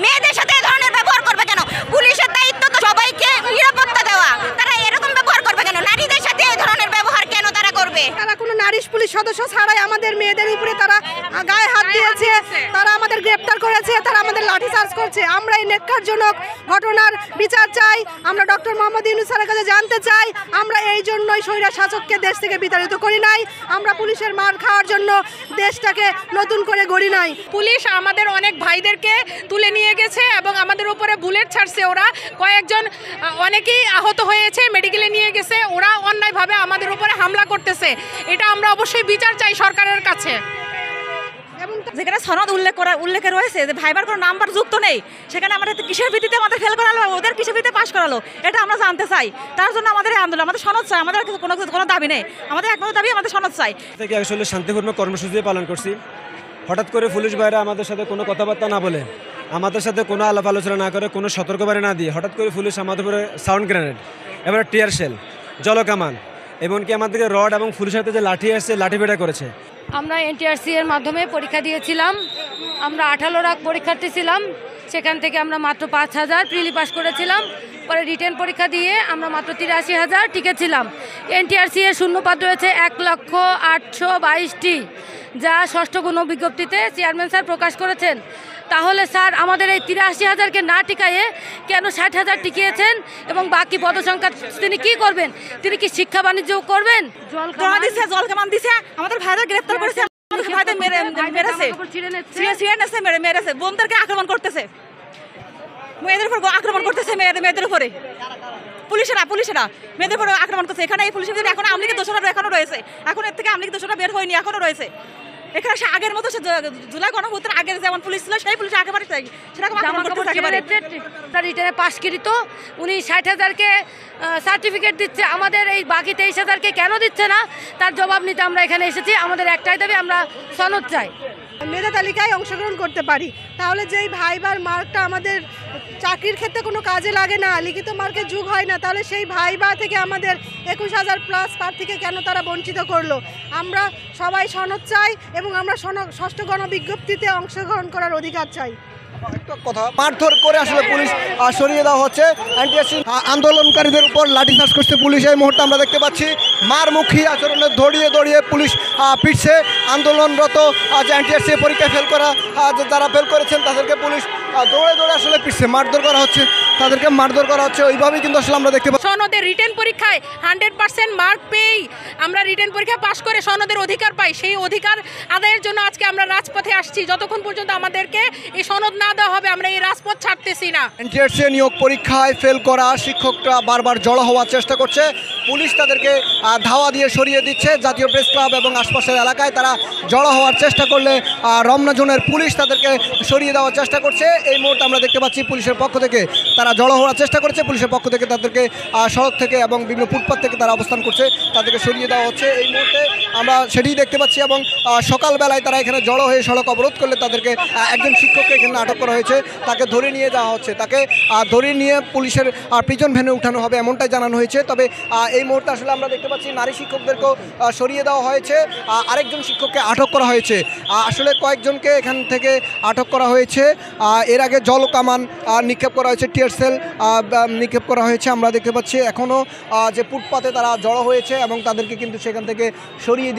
মেয়েদের সাথে এই ধরনের ব্যবহার করবে কেন? পুলিশের দায়িত্ব তো সবাইকে নিরাপত্তা দেওয়া, তারা এরকম ব্যবহার করবে কেন? নারীদের সাথে এই ধরনের ব্যবহার কেন তারা করবে? তারা কোনো নারী পুলিশ সদস্য ছাড়াই আমাদের মেয়েদের উপরে তারা গায়ে হাত দিয়েছে, তারা আমাদের গ্রেপ্তার করেছে, তারা আমাদের লাঠিচার্জ করছে। আমরা এই ন্যাক্কারজনক ঘটনার বিচার চাই। আমরা ডক্টর মোহাম্মদ ইউনূস স্যারের কাছে জানতে চাই, আমরা এই জন্যই স্বৈরা শাসককে দেশ থেকে বিতাড়িত করি নাই, আমরা পুলিশের মার খাওয়ার জন্য দেশটাকে নতুন করে গড়ি নাই। পুলিশ আমাদের অনেক ভাইদেরকে তুলে নিয়ে গেছে এবং আমাদের উপরে বুলেট ছাড়ছে। ওরা কয়েকজন অনেকেই আহত হয়েছে, মেডিকেলে নিয়ে গেছে। ওরা অন্যায়ভাবে আমাদের উপরে হামলা করতেছে। এটা আমরা অবশ্যই বিচার চাই সরকারের কাছে। যেখানে সনদ উল্লেখে রয়েছে যে ভাইবার কোনো নাম্বার যুক্ত নেই, সেখানে আমাদের কিসের ভিত্তিতে আমাদের ফেল করালো, ওদের কিসের ভিত্তিতে পাশ করালো, এটা আমরা জানতে চাই। তার জন্য আমাদের এই আন্দোলন, আমাদের সনদ চাই, আমাদের কোনো দাবি নেই, আমাদের একমাত্র দাবি আমাদের সনদ চাই। থেকে আসলে শান্তিপূর্ণ কর্মসূচি পালন করছি। হঠাৎ করে পুলিশ ভাইরা আমাদের সাথে কোনো কথাবার্তা না বলে, আমাদের সাথে কোনো আলাপ আলোচনা না করে, কোনো সতর্কবাণী না দিয়ে হঠাৎ করে পুলিশ আমাদের উপরে সাউন্ড গ্রেনেড, এবারে টিয়ার শেল, জলকামান, এমনকি আমাদেরকে রড এবং পুলিশের হাতে যে লাঠি আসছে লাঠি পেটা করেছে। আমরা এনটিআরসি এর মাধ্যমে পরীক্ষা দিয়েছিলাম। আমরা 18 লাখ পরীক্ষার্থী ছিলাম। সেখান থেকে আমরা মাত্র 5,000 প্রিলি পাস করেছিলাম। পরে রিটেন পরীক্ষা দিয়ে আমরা মাত্র 83,000 টিকেছিলাম। এনটিআরসি এর শূন্যপদ রয়েছে 1,822টি, যা ষষ্ঠ গণ বিজ্ঞপ্তিতে চেয়ারম্যান স্যার প্রকাশ করেছেন। তাহলে স্যার আমাদের এই 83,000কে না টিকায়ে কেন 60,000 টিকিয়েছেন এবং বাকি পদসংখ্যা তিনি কি করবেন? তিনি কি শিক্ষা বাণিজ্য করবেন? জলকামান দিছে, আমাদের ভাইদের গ্রেফতার করেছে, আমাদের ভাইদের মেরেছে, বোনদেরকে আক্রমণ করতেছে, মেয়েদের উপর আক্রমণ করতেছে, মেয়েদের উপরে পুলিশেরা মেয়েদের উপর আক্রমণ করছে। এখানে এই পুলিশের ভিতরে এখন আওয়ামী লীগের দোষরা এখনো রয়েছে, এখন এর থেকে আওয়ামী লীগের দোষরা বের হয়নি, এখনো রয়েছে। এখানে সে আগের মতো জুলাই গণঅভ্যুত্থানের আগের যেমন পুলিশ ছিল সেই পুলিশ একেবারে রিটার্নে পাশকৃত উনি 60,000কে সার্টিফিকেট দিচ্ছে, আমাদের এই বাকি 23,000কে কেন দিচ্ছে না তার জবাব নিতে আমরা এখানে এসেছি। আমাদের একটাই দাবি, আমরা সনদ চাই। মেধা তালিকায় অংশগ্রহণ করতে পারি, তাহলে যেই ভাইবার মার্কটা আমাদের চাকরির ক্ষেত্রে কোনো কাজে লাগে না, লিখিত মার্কের যুগ হয় না, তাহলে সেই ভাইবা থেকে আমাদের 21,000 প্লাস প্রার্থীকে কেন তারা বঞ্চিত করলো? আমরা সবাই সনদ চাই এবং আমরা ষষ্ঠ গণবিজ্ঞপ্তিতে অংশগ্রহণ করার অধিকার চাই। কথা মারধর করে আসলে পুলিশ সরিয়ে দেওয়া হচ্ছে। এনটিআরসি আন্দোলনকারীদের উপর লাঠিচার্জ করছে পুলিশ। এই মুহূর্তে আমরা দেখতে পাচ্ছি মারমুখী আচরণে দৌড়িয়ে পুলিশ পিটছে। আন্দোলনরত যে এনটিআরসি পরীক্ষায় ফেল করা, যারা ফেল করেছেন তাদেরকে পুলিশ দৌড়ে আসলে পিটছে, মারধর করা হচ্ছে, তাদেরকে মারধর করা হচ্ছে। ওইভাবেই কিন্তু আসলে আমরা দেখতে পাচ্ছি। সনদের রিটেন পরীক্ষায় 100% মার্ক পেয়েই আমরা রিটেন পরীক্ষা পাশ করে সনদের অধিকার পাই। সেই অধিকার আদায়ের জন্য আজকে আমরা রাজপথে আসছি। যতক্ষণ পর্যন্ত আমাদেরকে এই সনদ না দেওয়া হবে আমরা এই রাজপথ ছাড়তেছি না। এনটিআরসি নিয়োগ পরীক্ষায় ফেল করা শিক্ষকরা বারবার জড়ো হওয়ার চেষ্টা করছে, পুলিশ তাদেরকে ধাওয়া দিয়ে সরিয়ে দিচ্ছে। জাতীয় প্রেস ক্লাব এবং আশপাশের এলাকায় তারা জড়ো হওয়ার চেষ্টা করলে রমনা জোনের পুলিশ তাদেরকে সরিয়ে দেওয়ার চেষ্টা করছে। এই মুহূর্তে আমরা দেখতে পাচ্ছি পুলিশের পক্ষ থেকে তারা জড়ো হওয়ার চেষ্টা করেছে, পুলিশের পক্ষ থেকে তাদেরকে সড়ক থেকে এবং বিভিন্ন ফুটপাথ থেকে তারা অবস্থান করছে, তাদেরকে সরিয়ে দেওয়া হচ্ছে। এই মুহূর্তে আমরা সেটিই দেখতে পাচ্ছি এবং সকালবেলায় তারা এখানে জড়ো হয়ে সড়ক অবরোধ করলে তাদেরকে একজন শিক্ষককে এখানে আটক করা হয়েছে, তাকে ধরে নিয়ে যাওয়া হচ্ছে, তাকে ধরে নিয়ে পুলিশের প্রিজন ভ্যানে উঠানো হবে এমনটাই জানানো হয়েছে। তবে এই মুহূর্তে আসলে আমরা দেখতে পাচ্ছি নারী শিক্ষকদেরকেও সরিয়ে দেওয়া হয়েছে, আরেকজন শিক্ষককে আটক করা হয়েছে। আসলে কয়েকজনকে এখান থেকে আটক করা হয়েছে। এর আগে জল কামান নিক্ষেপ করা হয়েছে, টিয়ার সেল নিক্ষেপ করা হয়েছে। আমরা দেখতে পাচ্ছি এখনও যে ফুটপাতে তারা জড়ো হয়েছে এবং তাদেরকে কিন্তু সেখান থেকে সরিয়ে